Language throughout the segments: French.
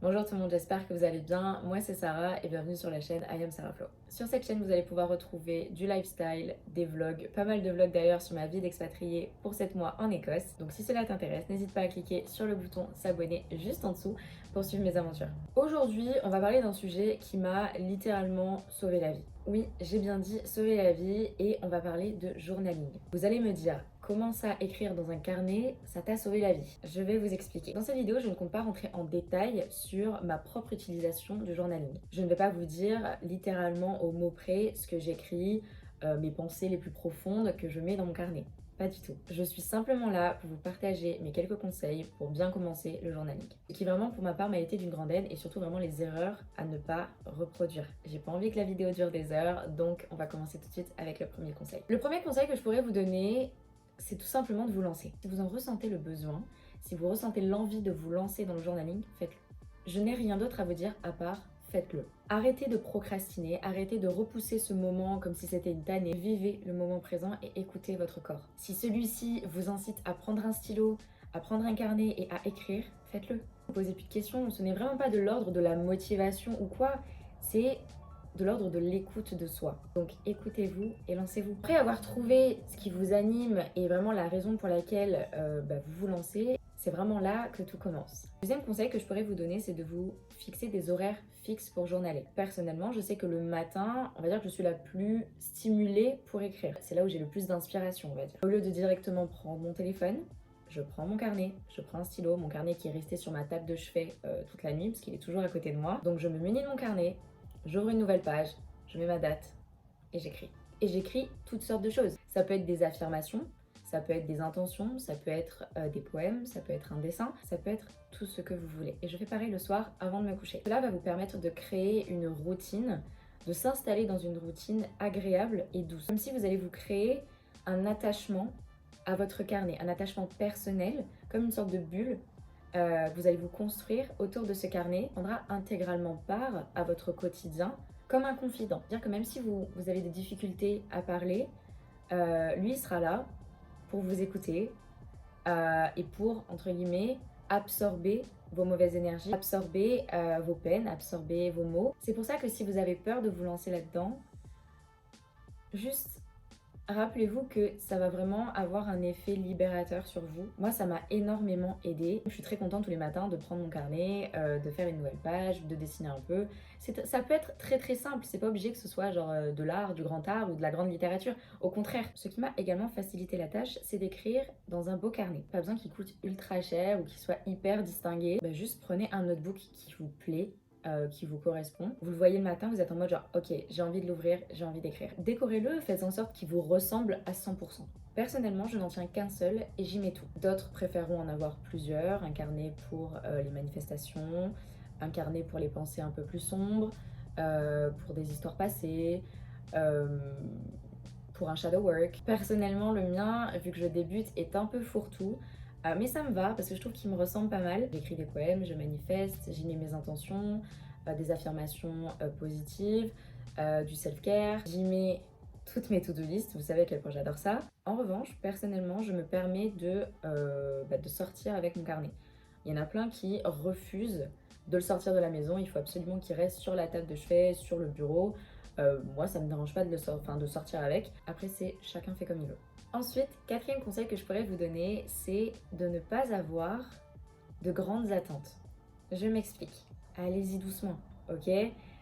Bonjour tout le monde, j'espère que vous allez bien. Moi c'est Sarah et bienvenue sur la chaîne I Am Sarah Flow. Sur cette chaîne vous allez pouvoir retrouver du lifestyle, des vlogs, pas mal de vlogs d'ailleurs sur ma vie d'expatriée pour 7 mois en Écosse. Donc si cela t'intéresse, n'hésite pas à cliquer sur le bouton s'abonner juste en dessous pour suivre mes aventures. Aujourd'hui on va parler d'un sujet qui m'a littéralement sauvé la vie. Oui, j'ai bien dit sauver la vie et on va parler de journaling. Vous allez me dire, comment ça écrire dans un carnet, ça t'a sauvé la vie? Je vais vous expliquer. Dans cette vidéo, je ne compte pas rentrer en détail sur ma propre utilisation du journaling. Je ne vais pas vous dire littéralement au mot près ce que j'écris, mes pensées les plus profondes que je mets dans mon carnet. Pas du tout. Je suis simplement là pour vous partager mes quelques conseils pour bien commencer le journaling. Ce qui vraiment pour ma part m'a été d'une grande aide et surtout vraiment les erreurs à ne pas reproduire. J'ai pas envie que la vidéo dure des heures, donc on va commencer tout de suite avec le premier conseil. Le premier conseil que je pourrais vous donner, c'est tout simplement de vous lancer. Si vous en ressentez le besoin, si vous ressentez l'envie de vous lancer dans le journaling, faites-le. Je n'ai rien d'autre à vous dire à part faites-le. Arrêtez de procrastiner, arrêtez de repousser ce moment comme si c'était une tannée. Vivez le moment présent et écoutez votre corps. Si celui-ci vous incite à prendre un stylo, à prendre un carnet et à écrire, faites-le. Ne posez plus de questions, ce n'est vraiment pas de l'ordre de la motivation ou quoi, c'est de l'ordre de l'écoute de soi. Donc écoutez-vous et lancez-vous. Après avoir trouvé ce qui vous anime et vraiment la raison pour laquelle vous vous lancez, c'est vraiment là que tout commence. Le deuxième conseil que je pourrais vous donner, c'est de vous fixer des horaires fixes pour journaler. Personnellement, je sais que le matin, on va dire que je suis la plus stimulée pour écrire. C'est là où j'ai le plus d'inspiration, on va dire. Au lieu de directement prendre mon téléphone, je prends mon carnet, je prends un stylo, mon carnet qui est resté sur ma table de chevet toute la nuit parce qu'il est toujours à côté de moi. Donc je me munis de mon carnet, j'ouvre une nouvelle page, je mets ma date et j'écris. Et j'écris toutes sortes de choses. Ça peut être des affirmations, ça peut être des intentions, ça peut être des poèmes, ça peut être un dessin, ça peut être tout ce que vous voulez. Et je fais pareil le soir avant de me coucher. Cela va vous permettre de créer une routine, de s'installer dans une routine agréable et douce. Comme si vous allez vous créer un attachement à votre carnet, un attachement personnel, comme une sorte de bulle. Vous allez vous construire autour de ce carnet, prendra intégralement part à votre quotidien comme un confident. C'est-à-dire que même si vous avez des difficultés à parler, lui il sera là pour vous écouter et pour, entre guillemets, absorber vos mauvaises énergies, absorber vos peines, absorber vos maux. C'est pour ça que si vous avez peur de vous lancer là-dedans, juste rappelez-vous que ça va vraiment avoir un effet libérateur sur vous. Moi, ça m'a énormément aidé. Je suis très contente tous les matins de prendre mon carnet, de faire une nouvelle page, de dessiner un peu. Ça peut être très très simple. C'est pas obligé que ce soit genre de l'art, du grand art ou de la grande littérature. Au contraire, ce qui m'a également facilité la tâche, c'est d'écrire dans un beau carnet. Pas besoin qu'il coûte ultra cher ou qu'il soit hyper distingué. Juste prenez un notebook qui vous plaît, qui vous correspond. Vous le voyez le matin, vous êtes en mode genre ok, j'ai envie de l'ouvrir, j'ai envie d'écrire. Décorez-le, faites en sorte qu'il vous ressemble à 100%. Personnellement, je n'en tiens qu'un seul et j'y mets tout. D'autres préféreront en avoir plusieurs, un carnet pour les manifestations, un carnet pour les pensées un peu plus sombres, pour des histoires passées, pour un shadow work. Personnellement, le mien, vu que je débute, est un peu fourre-tout. Mais ça me va parce que je trouve qu'il me ressemble pas mal. J'écris des poèmes, je manifeste, j'y mets mes intentions, des affirmations positives, du self-care. J'y mets toutes mes to-do list, vous savez à quel point j'adore ça. En revanche, personnellement, je me permets de sortir avec mon carnet. Il y en a plein qui refusent de le sortir de la maison, il faut absolument qu'il reste sur la table de chevet, sur le bureau. Moi, ça me dérange pas de sortir avec. Après, c'est chacun fait comme il veut. Ensuite, quatrième conseil que je pourrais vous donner, c'est de ne pas avoir de grandes attentes. Je m'explique. Allez-y doucement, ok?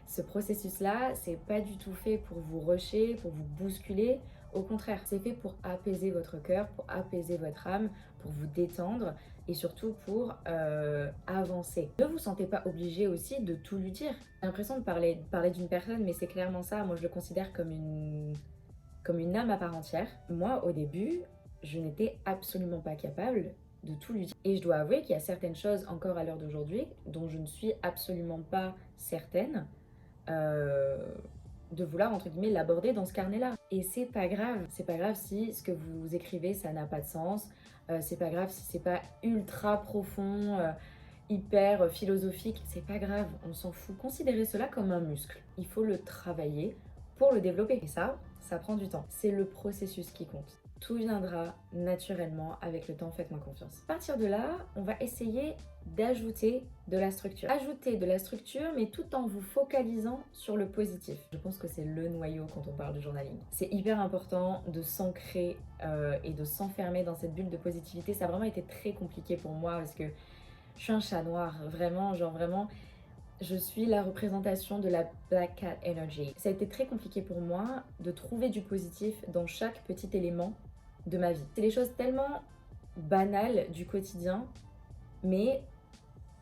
Ce processus-là, c'est pas du tout fait pour vous rusher, pour vous bousculer. Au contraire, c'est fait pour apaiser votre cœur, pour apaiser votre âme, pour vous détendre et surtout pour avancer. Ne vous sentez pas obligé aussi de tout lui dire. J'ai l'impression de parler d'une personne, mais c'est clairement ça. Moi, je le considère comme une âme à part entière. Moi, au début, je n'étais absolument pas capable de tout lui dire. Et je dois avouer qu'il y a certaines choses encore à l'heure d'aujourd'hui dont je ne suis absolument pas certaine de vouloir, entre guillemets, l'aborder dans ce carnet-là. Et c'est pas grave. C'est pas grave si ce que vous écrivez, ça n'a pas de sens. C'est pas grave si c'est pas ultra profond, hyper philosophique. C'est pas grave, on s'en fout. Considérez cela comme un muscle. Il faut le travailler pour le développer. Et ça prend du temps. C'est le processus qui compte. Tout viendra naturellement avec le temps, faites-moi confiance. À partir de là, on va essayer d'ajouter de la structure. Ajouter de la structure, mais tout en vous focalisant sur le positif. Je pense que c'est le noyau quand on parle de journaling. C'est hyper important de s'ancrer et de s'enfermer dans cette bulle de positivité. Ça a vraiment été très compliqué pour moi parce que je suis un chat noir, vraiment, genre vraiment... Je suis la représentation de la Black Cat Energy. Ça a été très compliqué pour moi de trouver du positif dans chaque petit élément de ma vie. C'est des choses tellement banales du quotidien, mais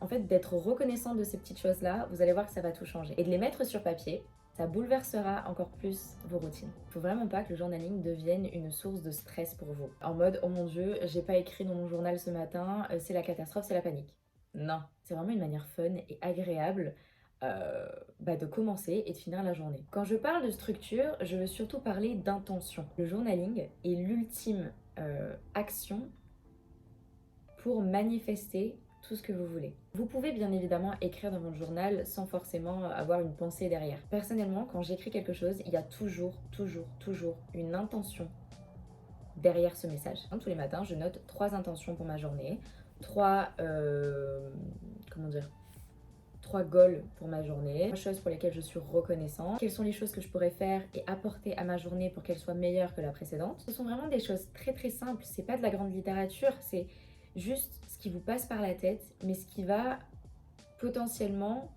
en fait d'être reconnaissant de ces petites choses-là, vous allez voir que ça va tout changer. Et de les mettre sur papier, ça bouleversera encore plus vos routines. Faut vraiment pas que le journaling devienne une source de stress pour vous. En mode, oh mon dieu, j'ai pas écrit dans mon journal ce matin, c'est la catastrophe, c'est la panique. Non, c'est vraiment une manière fun et agréable de commencer et de finir la journée. Quand je parle de structure, je veux surtout parler d'intention. Le journaling est l'ultime action pour manifester tout ce que vous voulez. Vous pouvez bien évidemment écrire dans votre journal sans forcément avoir une pensée derrière. Personnellement, quand j'écris quelque chose, il y a toujours une intention derrière ce message. Donc, tous les matins, je note 3 intentions pour ma journée, 3 goals pour ma journée, 3 choses pour lesquelles je suis reconnaissante, quelles sont les choses que je pourrais faire et apporter à ma journée pour qu'elle soit meilleure que la précédente. Ce sont vraiment des choses très simples, c'est pas de la grande littérature, c'est juste ce qui vous passe par la tête, mais ce qui va potentiellement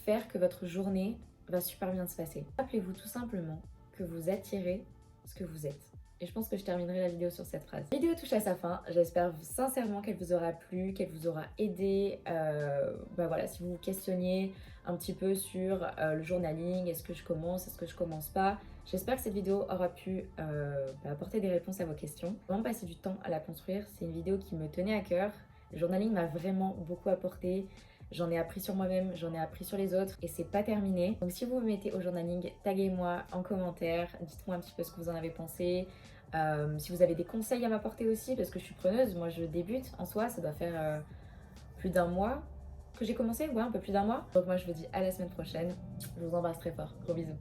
faire que votre journée va super bien se passer. Rappelez-vous tout simplement que vous attirez ce que vous êtes. Et je pense que je terminerai la vidéo sur cette phrase. La vidéo touche à sa fin. J'espère sincèrement qu'elle vous aura plu, qu'elle vous aura aidé. Voilà, si vous vous questionniez un petit peu sur le journaling, est-ce que je commence, est-ce que je commence pas. J'espère que cette vidéo aura pu apporter des réponses à vos questions. Vraiment passer du temps à la construire. C'est une vidéo qui me tenait à cœur. Le journaling m'a vraiment beaucoup apporté. J'en ai appris sur moi-même, j'en ai appris sur les autres et c'est pas terminé. Donc si vous vous mettez au journaling, taguez-moi en commentaire, dites-moi un petit peu ce que vous en avez pensé. Si vous avez des conseils à m'apporter aussi, parce que je suis preneuse, moi je débute en soi, ça doit faire plus d'1 mois que j'ai commencé, ouais, un peu plus d'1 mois. Donc moi je vous dis à la semaine prochaine, je vous embrasse très fort, gros bisous.